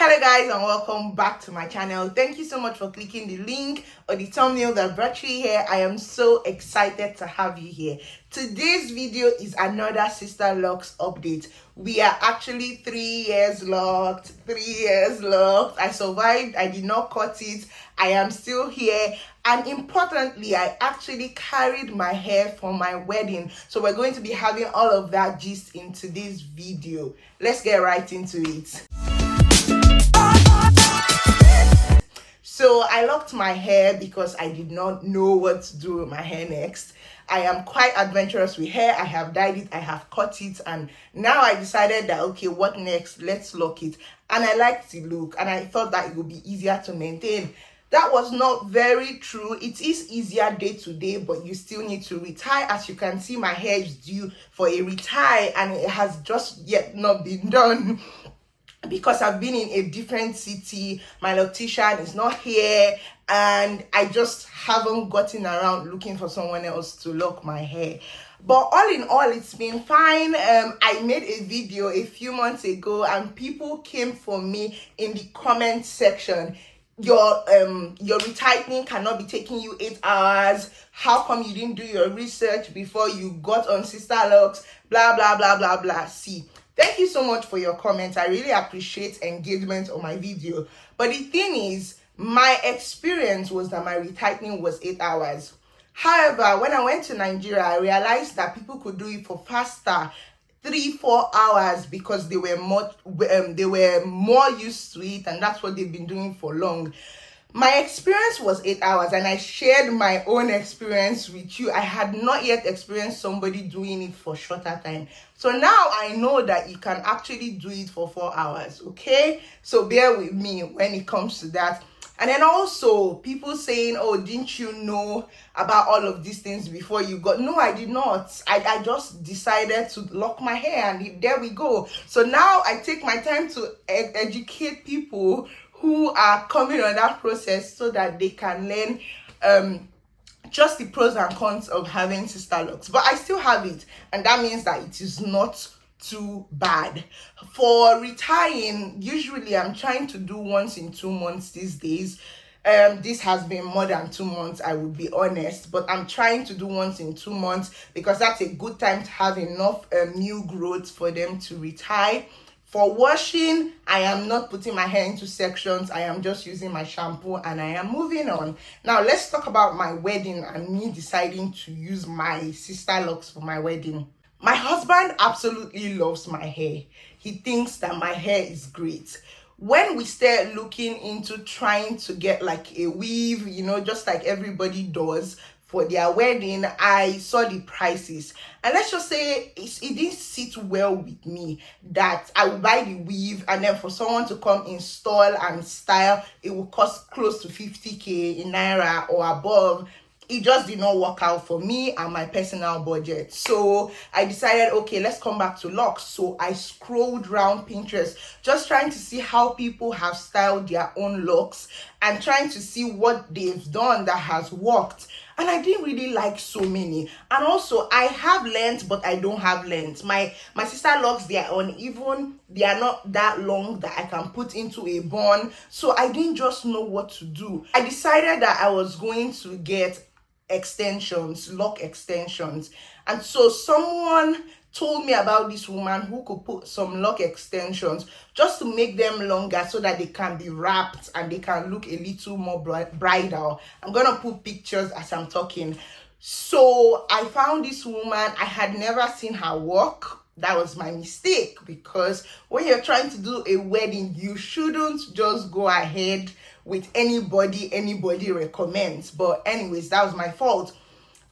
Hello guys, and welcome back to my channel. Thank you so much for clicking the link or the thumbnail that brought you here. I am so excited to have you here. Today's video is another Sisterlocks update. We are actually 3 years locked. 3 years locked. I survived. I did not cut it. I am still here. And importantly, I actually carried my hair for my wedding. So we're going to be having all of that gist in today's video. Let's get right into it. So I locked my hair because I did not know what to do with my hair next. I am quite adventurous with hair. I have dyed it, I have cut it, and now I decided that, okay, what next? Let's lock it. And I liked the look, and I thought that it would be easier to maintain. That was not very true. It is easier day to day, but you still need to retie. As you can see, my hair is due for a retie, and it has just yet not been done. Because I've been in a different city, my loctician is not here, and I just haven't gotten around looking for someone else to lock my hair. But all in all, it's been fine. I made a video a few months ago, and people came for me in the comment section. Your retightening cannot be taking you 8 hours. How come you didn't do your research before you got on Sisterlocks? Blah blah blah blah blah. See, thank you so much for your comments. I really appreciate engagement on my video. But the thing is, my experience was that my retightening was 8 hours. However, when I went to Nigeria, I realized that people could do it for faster, 3-4 hours, because they were more used to it, and that's what they've been doing for long. My experience was 8 hours, and I shared my own experience with you. I had not yet experienced somebody doing it for shorter time. So now I know that you can actually do it for 4 hours, okay? So bear with me when it comes to that. And then also people saying, oh, didn't you know about all of these things before you got? No, I did not. I just decided to lock my hair, and there we go. So now I take my time to educate people who are coming on that process so that they can learn just the pros and cons of having Sisterlocks. But I still have it, and that means that it is not too bad. For retiring, usually I'm trying to do once in 2 months these days. This has been more than 2 months, I would be honest, but I'm trying to do once in 2 months because that's a good time to have enough new growth for them to retire. For washing, I am not putting my hair into sections. I am just using my shampoo, and I am moving on. Now, let's talk about my wedding and me deciding to use my Sisterlocks for my wedding. My husband absolutely loves my hair. He thinks that my hair is great. When we start looking into trying to get like a weave, just like everybody does for their wedding, I saw the prices, and let's just say it didn't sit well with me that I would buy the weave, and then for someone to come install and style, it would cost close to 50k in naira or above. It just did not work out for me and my personal budget. So I decided, okay, let's come back to LOCS. So I scrolled around Pinterest, just trying to see how people have styled their own locks and trying to see what they've done that has worked. And I didn't really like so many. And also, I have length, but I don't have length. My Sisterlocks, they are uneven. They are not that long that I can put into a bun. So I didn't just know what to do. I decided that I was going to get extensions, lock extensions. And so someone told me about this woman who could put some lock extensions just to make them longer so that they can be wrapped and they can look a little more bridal. I'm gonna put pictures as I'm talking. So I found this woman. I had never seen her work. That was my mistake, because when you're trying to do a wedding, you shouldn't just go ahead with anybody recommends. But anyways, that was my fault.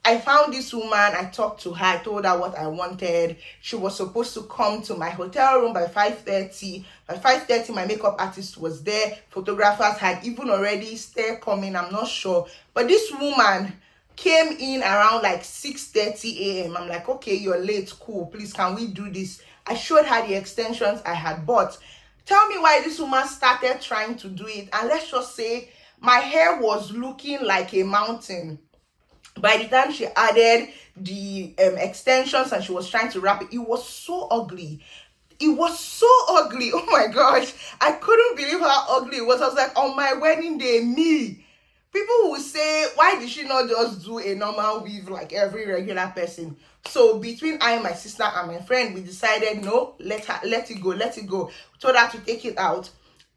I found this woman, I talked to her, I told her what I wanted. She was supposed to come to my hotel room by 5:30. By 5:30, my makeup artist was there. Photographers had even already started coming, I'm not sure. But this woman came in around like 6:30 a.m. I'm like, okay, you're late, cool, please, can we do this? I showed her the extensions I had bought. Tell me why this woman started trying to do it, and let's just say my hair was looking like a mountain. By the time she added the extensions and she was trying to wrap it, it was so ugly. it was so ugly. Oh my gosh, I couldn't believe how ugly it was. I was like, on my wedding day, me. People will say, why did she not just do a normal weave like every regular person? So between I and my sister and my friend, we decided, no, let it go. We told her to take it out.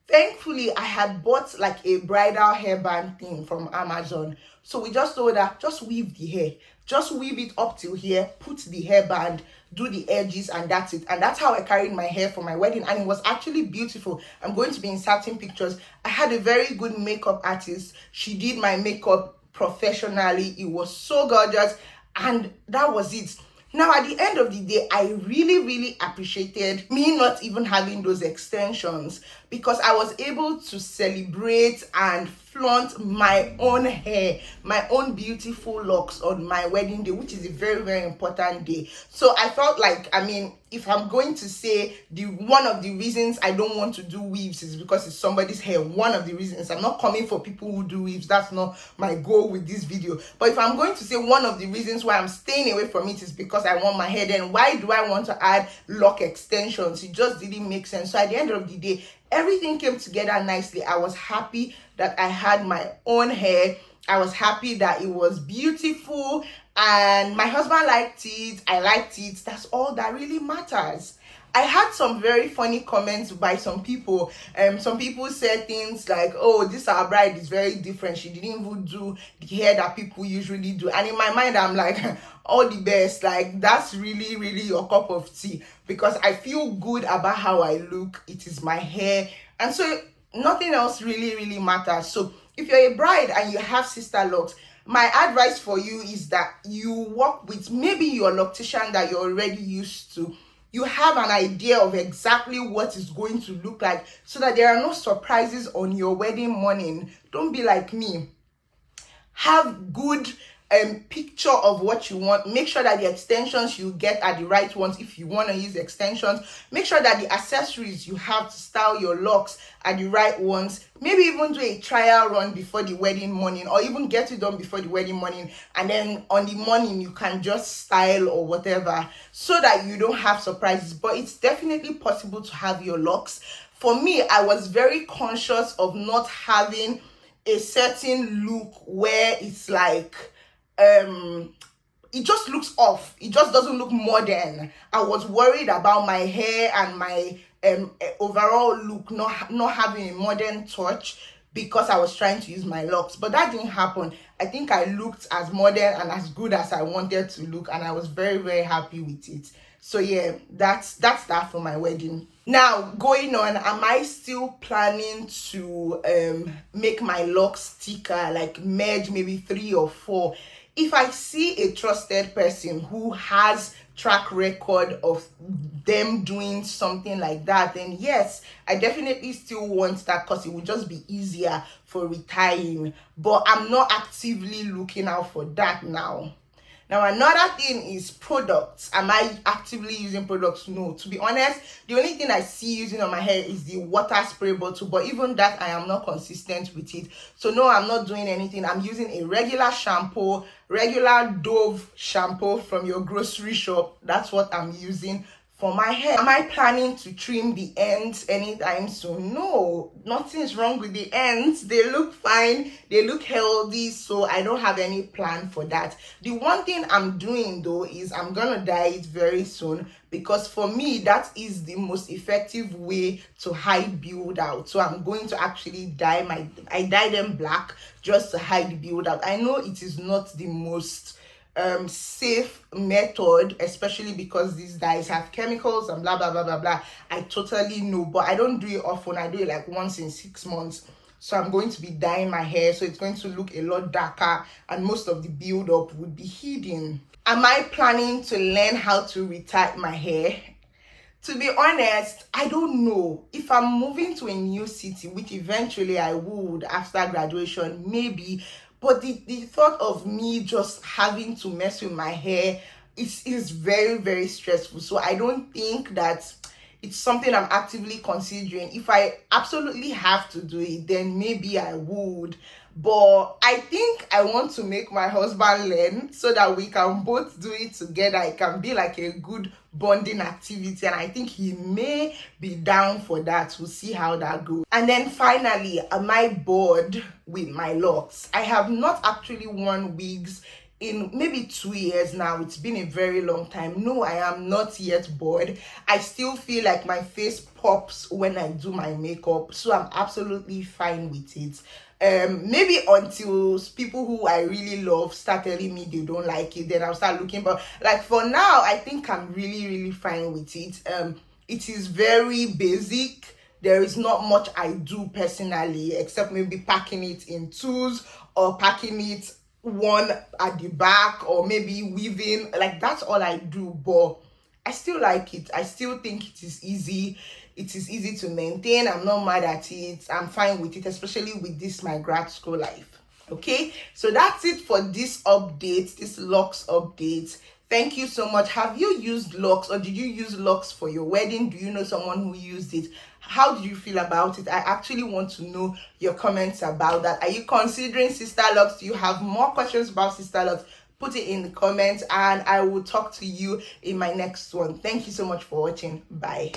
Thankfully, I had bought like a bridal hairband thing from Amazon. So we just told her, just weave the hair. Just weave it up till here, put the hairband, do the edges, and that's it. And that's how I carried my hair for my wedding. And it was actually beautiful. I'm going to be inserting pictures. I had a very good makeup artist. She did my makeup professionally. It was so gorgeous. And that was it. Now, at the end of the day, I really appreciated me not even having those extensions, because I was able to celebrate and flaunt my own hair, my own beautiful locks on my wedding day, which is a very important day. So I felt like, I mean, if I'm going to say one of the reasons I don't want to do weaves is because it's somebody's hair, one of the reasons, I'm not coming for people who do weaves, that's not my goal with this video. But if I'm going to say one of the reasons why I'm staying away from it is because I want my hair, then why do I want to add lock extensions? It just didn't make sense. So at the end of the day, everything came together nicely. I was happy that I had my own hair. I was happy that it was beautiful, and my husband liked it. I liked it. That's all that really matters. I had some very funny comments by some people. Some people said things like, oh, this our bride is very different. She didn't even do the hair that people usually do. And in my mind, I'm like, all the best. Like, that's really your cup of tea, because I feel good about how I look. It is my hair. And so nothing else really matters. So if you're a bride and you have Sisterlocks, my advice for you is that you work with maybe your loctician that you're already used to. You have an idea of exactly what it's going to look like, so that there are no surprises on your wedding morning. Don't be like me. Have good picture of what you want. Make sure that the extensions you get are the right ones. If you want to use extensions, make sure that the accessories you have to style your locks are the right ones. Maybe even do a trial run before the wedding morning, or even get it done before the wedding morning, and then on the morning you can just style or whatever, so that you don't have surprises. But it's definitely possible to have your locks. For me, I was very conscious of not having a certain look where it's like it just looks off. It just doesn't look modern. I was worried about my hair and my overall look not having a modern touch, because I was trying to use my locks. But that didn't happen. I think I looked as modern and as good as I wanted to look, and I was very happy with it. So yeah, that's that for my wedding. Now, going on, am I still planning to make my locks thicker, like merge maybe 3 or 4? If I see a trusted person who has track record of them doing something like that, then yes, I definitely still want that, because it would just be easier for retying. But I'm not actively looking out for that now. Now, another thing is products. Am I actively using products? No. To be honest, the only thing I see using on my hair is the water spray bottle. But even that, I am not consistent with it. So no, I'm not doing anything. I'm using a regular shampoo, regular Dove shampoo from your grocery shop. That's what I'm using for my hair. Am I planning to trim the ends anytime soon? No, nothing's wrong with the ends. They look fine, they look healthy, so I don't have any plan for that. The one thing I'm doing though is I'm gonna dye it very soon, because for me that is the most effective way to hide build out. So I'm going to actually dye I dye them black just to hide build out. I know it is not the most safe method, especially because these dyes have chemicals and blah blah. I totally know, but I don't do it often. I do it like once in 6 months. So I'm going to be dyeing my hair, so it's going to look a lot darker, and most of the build up would be hidden. Am I planning to learn how to retie my hair? To be honest, I don't know. If I'm moving to a new city, which eventually I would after graduation, maybe. But the thought of me just having to mess with my hair is very stressful. So I don't think that it's something I'm actively considering. If I absolutely have to do it, then maybe I would. but I think I want to make my husband learn so that we can both do it together. It can be like a good bonding activity, and I think he may be down for that. We'll see how that goes. And then finally, am I bored with my locks? I have not actually worn wigs in maybe 2 years now. It's been a very long time. No, I am not yet bored. I still feel like my face pops when I do my makeup, so I'm absolutely fine with it. Maybe until people who I really love start telling me they don't like it, then I'll start looking. But like for now, I think I'm really fine with it. It is very basic. There is not much I do personally, except maybe packing it in twos or packing it one at the back, or maybe weaving. Like, that's all I do, but I still like it. I still think it is easy. It is easy to maintain. I'm not mad at it. I'm fine with it, especially with this my grad school life. Okay, so that's it for this update, this LOCS update. Thank you so much. Have you used LOCS, or did you use LOCS for your wedding? Do you know someone who used it? How did you feel about it? I actually want to know your comments about that. Are you considering Sisterlocks? Do you have more questions about Sisterlocks? Put it in the comments, and I will talk to you in my next one. Thank you so much for watching. Bye.